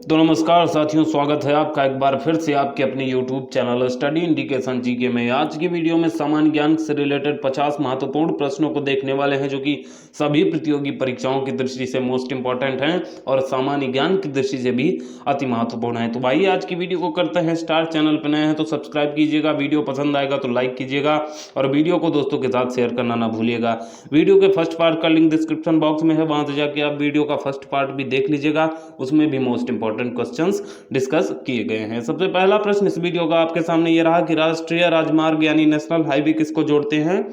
तो नमस्कार साथियों, स्वागत है आपका एक बार फिर से आपके अपने YouTube channel study indication GK में। आज की वीडियो में सामान्य ज्ञान से रिलेटेड 50 महत्वपूर्ण प्रश्नों को देखने वाले हैं, जो कि सभी प्रतियोगी परीक्षाओं की दृष्टि से मोस्ट इंपॉर्टेंट हैं और सामान्य ज्ञान की दृष्टि से भी अति महत्वपूर्ण है। तो भाई आज की वीडियो को करते हैं स्टार्ट। चैनल पर नए हैं तो सब्सक्राइब कीजिएगा, वीडियो पसंद आएगा तो लाइक कीजिएगा और वीडियो को दोस्तों के साथ शेयर करना ना भूलिएगा। वीडियो के फर्स्ट पार्ट का लिंक डिस्क्रिप्शन बॉक्स में है, वहां से जाके आप वीडियो का फर्स्ट पार्ट भी देख लीजिएगा, उसमें भी मोस्ट इंपॉर्टेंट क्वेश्चंस डिस्कस किए गए हैं। सबसे पहला प्रश्न इस वीडियो का आपके सामने ये रहा कि राष्ट्रीय राजमार्ग यानी नेशनल हाईवे किसको जोड़ते हैं?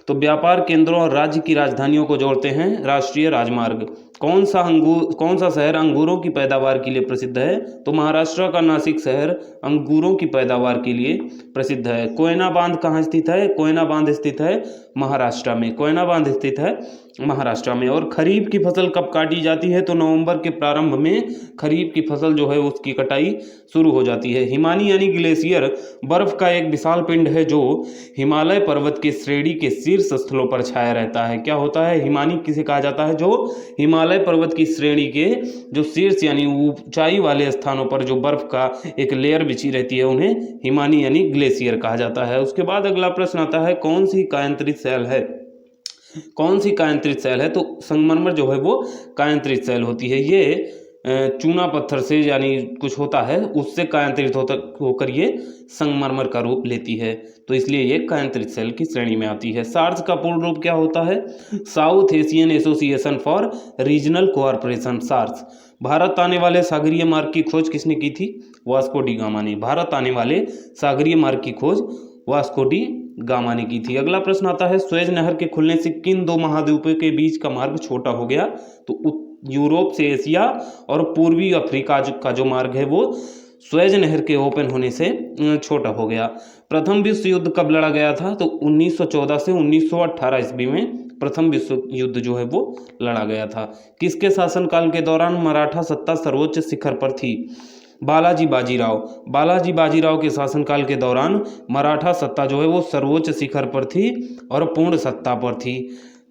तो व्यापार केंद्रों और राज्य की राजधानियों को जोड़ते हैं राष्ट्रीय राजमार्ग। कौन सा शहर अंगूरों की पैदावार के लिए प्रसिद्ध है? तो महाराष्ट्र का नासिक शहर अंगूरों की पैदावार के लिए प्रसिद्ध है। कोयना बांध कहाँ स्थित है? कोयना बांध स्थित है महाराष्ट्र में। कोयना बांध स्थित है महाराष्ट्र में। और खरीफ की फसल कब काटी जाती है? तो नवंबर के प्रारंभ में खरीफ की फसल जो है उसकी कटाई शुरू हो जाती है। हिमानी यानी ग्लेशियर बर्फ का एक विशाल पिंड है जो हिमालय पर्वत के श्रेणी के शीर्ष स्थलों पर छाया रहता है। क्या होता है? हिमानी किसे कहा जाता है? जो हिमालय पर्वत की श्रेणी के जो शीर्ष यानी ऊंचाई वाले स्थानों पर जो बर्फ का एक लेयर बिछी रहती है उन्हें हिमानी यानी ग्लेशियर कहा जाता है। उसके बाद अगला प्रश्न आता है, कौन सी कायांतरित सेल है? कौन सी कायांतरित सेल है? तो संगमरमर जो है वो कायांतरित सेल होती है। ये चूना पत्थर से यानी कुछ होता है, उससे कायांतरित होकर ये संगमरमर का रूप लेती है, तो इसलिए ये कायांतरित सेल की श्रेणी में आती है। सार्स का पूर्ण रूप क्या होता है? South Asian Association for Regional Cooperation, SAARC. Bharat आने वाले सागरीय मार्ग की खोज किसने की थी? वास्को डी गामा ने। भारत आने वाले सागरीय मार्ग की खोज वास्को डी गामा ने की थी। अगला प्रश्न आता है, स्वेज नहर के खुलने से किन दो महाद्वीपों के बीच का मार्ग छोटा हो गया? तो यूरोप से एशिया और पूर्वी अफ्रीका का जो मार्ग है वो स्वेज नहर के ओपन होने से छोटा हो गया। प्रथम विश्व युद्ध कब लड़ा गया था? तो 1914 से 1918 ईस्वी में प्रथम विश्व युद्ध जो है वो लड़ा गया था। किसके शासनकाल के दौरान मराठा सत्ता सर्वोच्च शिखर पर थी? बालाजी बाजीराव। बालाजी बाजीराव के शासनकाल के दौरान मराठा सत्ता जो है वो सर्वोच्च शिखर पर थी और पूर्ण सत्ता पर थी।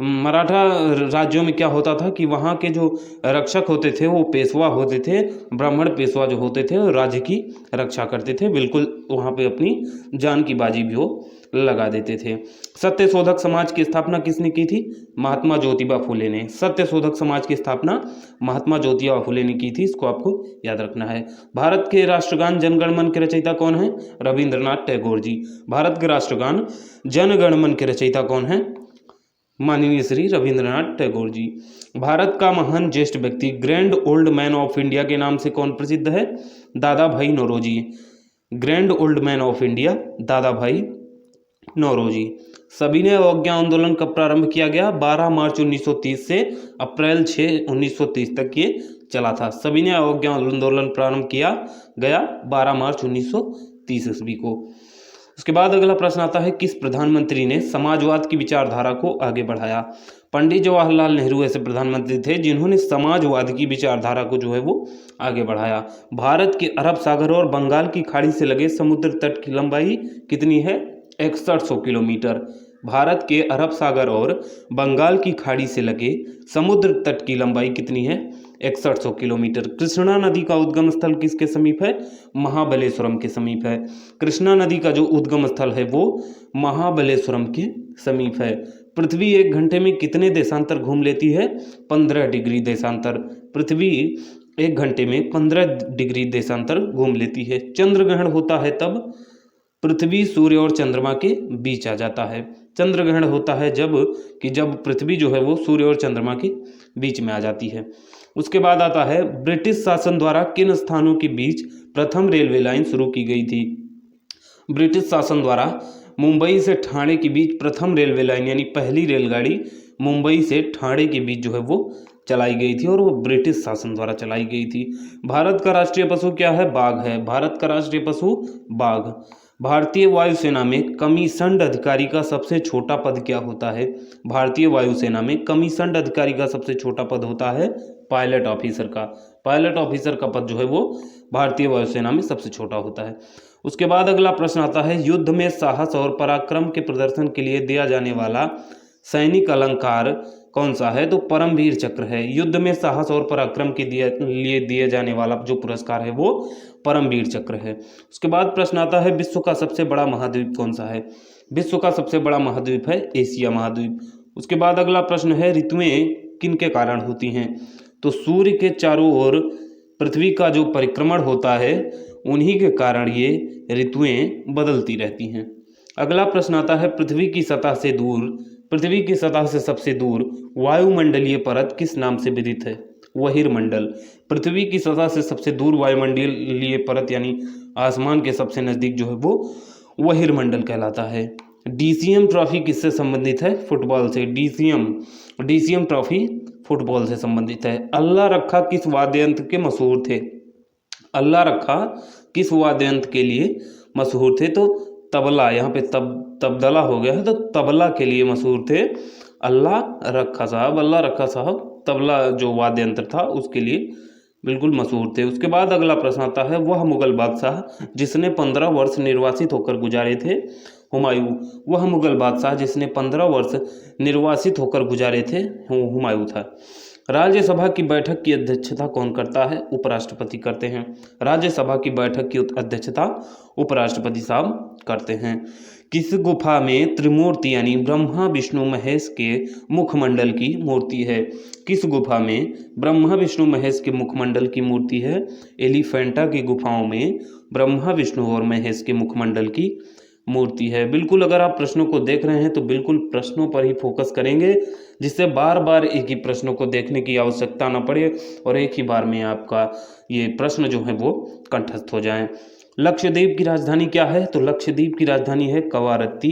मराठा राज्यों में क्या होता था कि वहाँ के जो रक्षक होते थे वो पेशवा होते थे, ब्राह्मण पेशवा जो होते थे और राज्य की रक्षा करते थे, बिल्कुल वहाँ पे अपनी जान की बाजी भी वो लगा देते थे। सत्य शोधक समाज की स्थापना किसने की थी? महात्मा ज्योतिबा फुले ने। सत्य शोधक समाज की स्थापना महात्मा ज्योतिबा फुले ने की थी, इसको आपको याद रखना है। भारत के राष्ट्रगान जनगण मन के रचयिता कौन है? रविंद्रनाथ टैगोर जी। भारत के राष्ट्रगान जनगण मन के रचयिता कौन है? माननीय श्री रविंद्रनाथ टैगोर जी। भारत का महान ज्येष्ठ व्यक्ति grand old man of India के नाम से कौन प्रसिद्ध है? Dadabhai Naoroji. Grand old man of India Dadabhai Naoroji. सविनय अवज्ञा आंदोलन कब प्रारंभ किया गया? 12 मार्च 1930 से अप्रैल 6 1930 तक ये चला था। सविनय अवज्ञा आंदोलन प्रारंभ किया गया 12 मार्च 1930 ईस्वी को। उसके बाद अगला प्रश्न आता है, किस प्रधानमंत्री ने समाजवाद की विचारधारा को आगे बढ़ाया? पंडित जवाहरलाल नेहरू ऐसे प्रधानमंत्री थे जिन्होंने समाजवाद की विचारधारा को जो है वो आगे बढ़ाया। भारत के अरब सागर और बंगाल की खाड़ी से लगे समुद्र तट की लंबाई कितनी है? 6100 किलोमीटर। भारत के अरब सागर और बंगाल की खाड़ी से लगे समुद्र तट की लंबाई कितनी है? 6100 किलोमीटर। कृष्णा नदी का उद्गम स्थल किसके समीप है? महाबलेश्वरम के समीप है। कृष्णा नदी का जो उद्गम स्थल है वो महाबलेश्वरम के समीप है। पृथ्वी एक घंटे में कितने देशांतर घूम लेती है? 15 डिग्री देशांतर। पृथ्वी एक घंटे में 15 डिग्री देशांतर घूम लेती है। चंद्र ग्रहण होता है तब पृथ्वी सूर्य और चंद्रमा के बीच आ जाता है। चंद्र ग्रहण होता है जब पृथ्वी जो है वो सूर्य और चंद्रमा के बीच में आ जाती है। उसके बाद आता है, ब्रिटिश शासन द्वारा किन स्थानों के बीच प्रथम रेलवे लाइन शुरू की गई थी? ब्रिटिश शासन द्वारा मुंबई से ठाणे के बीच प्रथम रेलवे लाइन यानी पहली रेलगाड़ी मुंबई से ठाणे के बीच जो है वो चलाई गई थी और वो ब्रिटिश शासन द्वारा चलाई गई थी। भारत का राष्ट्रीय पशु क्या है? बाघ है। भारत का राष्ट्रीय पशु बाघ। भारतीय वायुसेना में कमीशन्ड अधिकारी का सबसे छोटा पद क्या होता है? भारतीय वायुसेना में कमीशन्ड अधिकारी का सबसे छोटा पद होता है पायलट ऑफिसर का। पायलट ऑफिसर का पद जो है वो भारतीय वायुसेना में सबसे छोटा होता है। उसके बाद अगला प्रश्न आता है, युद्ध में साहस और पराक्रम के प्रदर्शन के लिए दिया जाने वाला सैनिक अलंकार कौन सा है? तो परमवीर चक्र है। युद्ध में साहस और पराक्रम के लिए दिए जाने वाला जो पुरस्कार है वो परमवीर चक्र है। उसके बाद प्रश्न आता है विश्व का सबसे बड़ा महाद्वीप कौन सा है? विश्व का सबसे बड़ा महाद्वीप है एशिया महाद्वीप। उसके बाद अगला प्रश्न है ऋतुएं किनके कारण होती हैं? तो सूर्य के चारों ओर पृथ्वी का जो परिक्रमण होता है उन्हीं के कारण ये ऋतुएं बदलती रहती हैं। अगला प्रश्न आता है पृथ्वी की सतह से सबसे दूर वायुमंडलीय परत किस नाम से विदित है? बहिर्मंडल। पृथ्वी की सतह से सबसे दूर वायुमंडलीय परत यानी आसमान के सबसे नज़दीक जो है वो बहिर्मंडल कहलाता है। डीसीएम ट्रॉफी किससे संबंधित है? फुटबॉल से। डीसीएम ट्रॉफी फुटबॉल से संबंधित है। अल्लाह रखा किस वाद्य यंत्र के मशहूर थे? अल्लाह रखा किस वाद्य यंत्र के लिए मशहूर थे? तो तबला। यहाँ पे तबदला हो गया है, तो तबला के लिए मशहूर थे अल्लाह रखा साहब तबला जो वाद्य यंत्र था उसके लिए बिल्कुल मशहूर थे। उसके बाद अगला प्रश्न आता है वह मुगल बादशाह जिसने 15 वर्ष निर्वासित होकर गुजारे थे? हुमायूं। वह मुगल बादशाह जिसने 15 वर्ष निर्वासित होकर गुजारे थे हुमायूं था। राज्यसभा की बैठक की अध्यक्षता कौन करता है? उपराष्ट्रपति करते हैं। राज्यसभा की बैठक की अध्यक्षता उपराष्ट्रपति साहब करते हैं। किस गुफा में त्रिमूर्ति यानी ब्रह्मा विष्णु महेश के मुखमंडल की मूर्ति है? किस गुफा में ब्रह्मा विष्णु महेश के मुखमंडल की मूर्ति है? एलिफेंटा की गुफाओं में ब्रह्मा विष्णु और महेश के मुखमंडल की मूर्ति है। बिल्कुल अगर आप प्रश्नों को देख रहे हैं तो बिल्कुल प्रश्नों पर ही फोकस करेंगे जिससे बार बार एक ही प्रश्नों को देखने की आवश्यकता न पड़े और एक ही बार में आपका ये प्रश्न जो है वो कंठस्थ हो जाएं। लक्षद्वीप की राजधानी क्या है? तो लक्षद्वीप की राजधानी है कवारत्ती।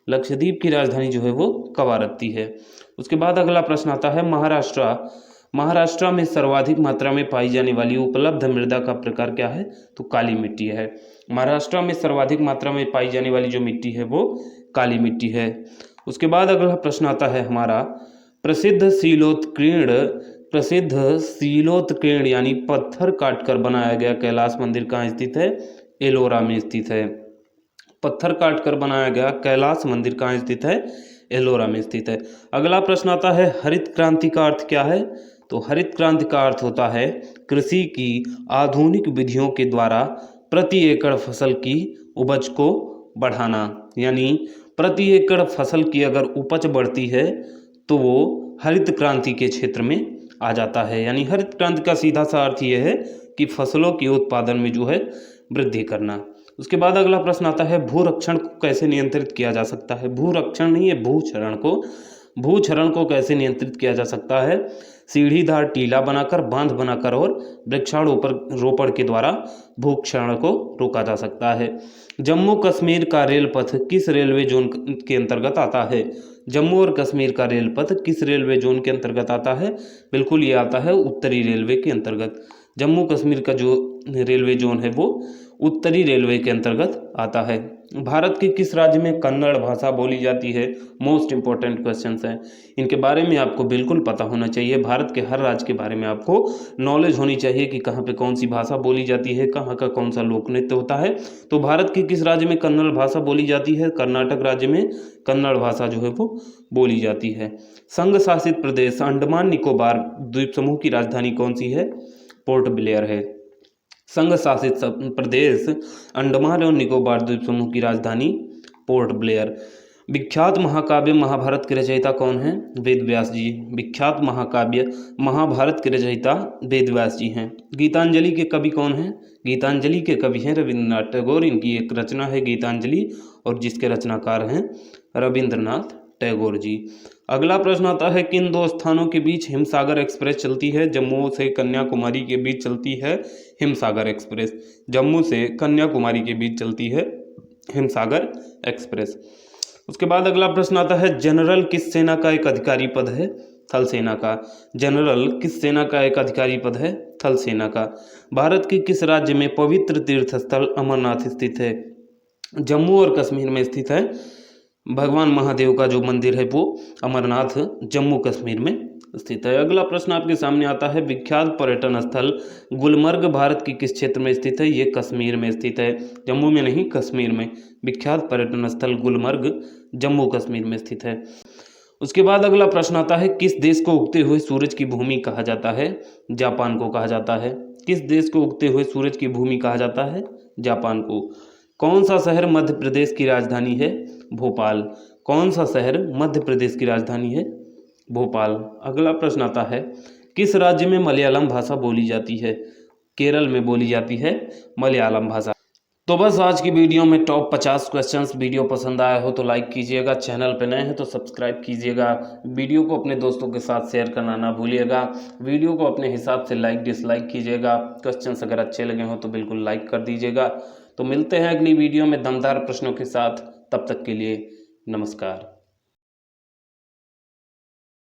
लक्षद्वीप की राजधानी जो है वो कवारत्ती है। उसके बाद अगला प्रश्न आता है महाराष्ट्र में सर्वाधिक मात्रा में पाई जाने वाली उपलब्ध मृदा का प्रकार क्या है? तो काली मिट्टी है। महाराष्ट्र में सर्वाधिक मात्रा में पाई जाने वाली जो मिट्टी है वो काली मिट्टी है। उसके बाद अगला प्रश्न आता है हमारा प्रसिद्ध शीलोत्कीर्ण यानी पत्थर काटकर बनाया गया कैलाश मंदिर कहाँ स्थित है? एलोरा में स्थित है। पत्थर काटकर बनाया गया कैलाश मंदिर कहाँ स्थित है? एलोरा में स्थित है। अगला प्रश्न आता है हरित क्रांति का अर्थ क्या है? तो हरित क्रांति का अर्थ होता है कृषि की आधुनिक विधियों के द्वारा प्रति एकड़ फसल की उपज को बढ़ाना। यानी प्रति एकड़ फसल की अगर उपज बढ़ती है तो वो हरित क्रांति के क्षेत्र में आ जाता है। यानी हरित क्रांति का सीधा सा अर्थ ये है कि फसलों के उत्पादन में जो है वृद्धि करना। उसके बाद अगला प्रश्न आता है भूरक्षण को कैसे नियंत्रित किया जा सकता है? भूरक्षण नहीं है, भूक्षरण को कैसे नियंत्रित किया जा सकता है? सीढ़ीदार टीला बनाकर, बांध बनाकर और वृक्षारोपण के द्वारा भूक्षरण को रोका जा सकता है। जम्मू कश्मीर का रेल पथ किस रेलवे जोन के अंतर्गत आता है? जम्मू और कश्मीर का रेल पथ किस रेलवे जोन के अंतर्गत आता है? बिल्कुल ये आता है उत्तरी रेलवे के अंतर्गत। जम्मू कश्मीर का जो रेलवे जोन है वो उत्तरी रेलवे के अंतर्गत आता है। भारत के किस राज्य में कन्नड़ भाषा बोली जाती है? मोस्ट इंपॉर्टेंट क्वेश्चंस हैं, इनके बारे में आपको बिल्कुल पता होना चाहिए। भारत के हर राज्य के बारे में आपको नॉलेज होनी चाहिए कि कहाँ पे कौन सी भाषा बोली जाती है, कहाँ का कौन सा लोक नृत्य होता है। तो भारत के किस राज्य में कन्नड़ भाषा बोली जाती है? कर्नाटक राज्य में कन्नड़ भाषा जो है वो बोली जाती है। संघ शासित प्रदेश अंडमान निकोबार द्वीप समूह की राजधानी कौन सी है? पोर्ट ब्लेयर है। संघ शासित प्रदेश अंडमान और निकोबार द्वीप समूह की राजधानी पोर्ट ब्लेयर। विख्यात महाकाव्य महाभारत के रचयिता कौन हैं? वेद व्यास जी। विख्यात महाकाव्य महाभारत के रचयिता वेद व्यास जी हैं। गीतांजलि के कवि कौन हैं? गीतांजलि के कवि हैं रविंद्रनाथ टैगोर। इनकी एक रचना है गीतांजलि और जिसके रचनाकार हैं रविंद्रनाथ टैगोर जी। अगला प्रश्न आता है किन दो स्थानों के बीच हिमसागर एक्सप्रेस चलती है? जम्मू से कन्याकुमारी के बीच चलती है हिमसागर एक्सप्रेस। जम्मू से कन्याकुमारी के बीच चलती है हिमसागर एक्सप्रेस। उसके बाद अगला प्रश्न आता है जनरल किस सेना का एक अधिकारी पद है? थल सेना का। जनरल किस सेना का एक अधिकारी पद है? थल सेना का। भारत के किस राज्य में पवित्र तीर्थ स्थल अमरनाथ स्थित है? जम्मू और कश्मीर में स्थित है। भगवान महादेव का जो मंदिर है वो अमरनाथ जम्मू कश्मीर में स्थित है। अगला प्रश्न आपके सामने आता है, विख्यात पर्यटन स्थल गुलमर्ग भारत की किस क्षेत्र में स्थित है? ये कश्मीर में स्थित है, जम्मू में नहीं, कश्मीर में। विख्यात पर्यटन स्थल गुलमर्ग जम्मू कश्मीर में स्थित है। उसके बाद अगला प्रश्न आता है, किस देश को उगते हुए सूरज की भूमि कहा जाता है? जापान को कहा जाता है। किस देश को उगते हुए सूरज की भूमि कहा जाता है? जापान को। कौन सा शहर मध्य प्रदेश की राजधानी है? भोपाल। कौन सा शहर मध्य प्रदेश की राजधानी है? भोपाल। अगला प्रश्न आता है, किस राज्य में मलयालम भाषा बोली जाती है? केरल में बोली जाती है मलयालम भाषा। तो बस आज की वीडियो में टॉप 50 क्वेश्चंस। वीडियो पसंद आया हो तो लाइक कीजिएगा, चैनल पे नए हैं तो सब्सक्राइब कीजिएगा, वीडियो को अपने दोस्तों के साथ शेयर करना ना भूलिएगा, वीडियो को अपने हिसाब से लाइक डिसलाइक कीजिएगा। क्वेश्चंस अगर अच्छे लगे हो तो बिल्कुल लाइक कर दीजिएगा। तो मिलते हैं अगली वीडियो में दमदार प्रश्नों के साथ, तब तक के लिए नमस्कार।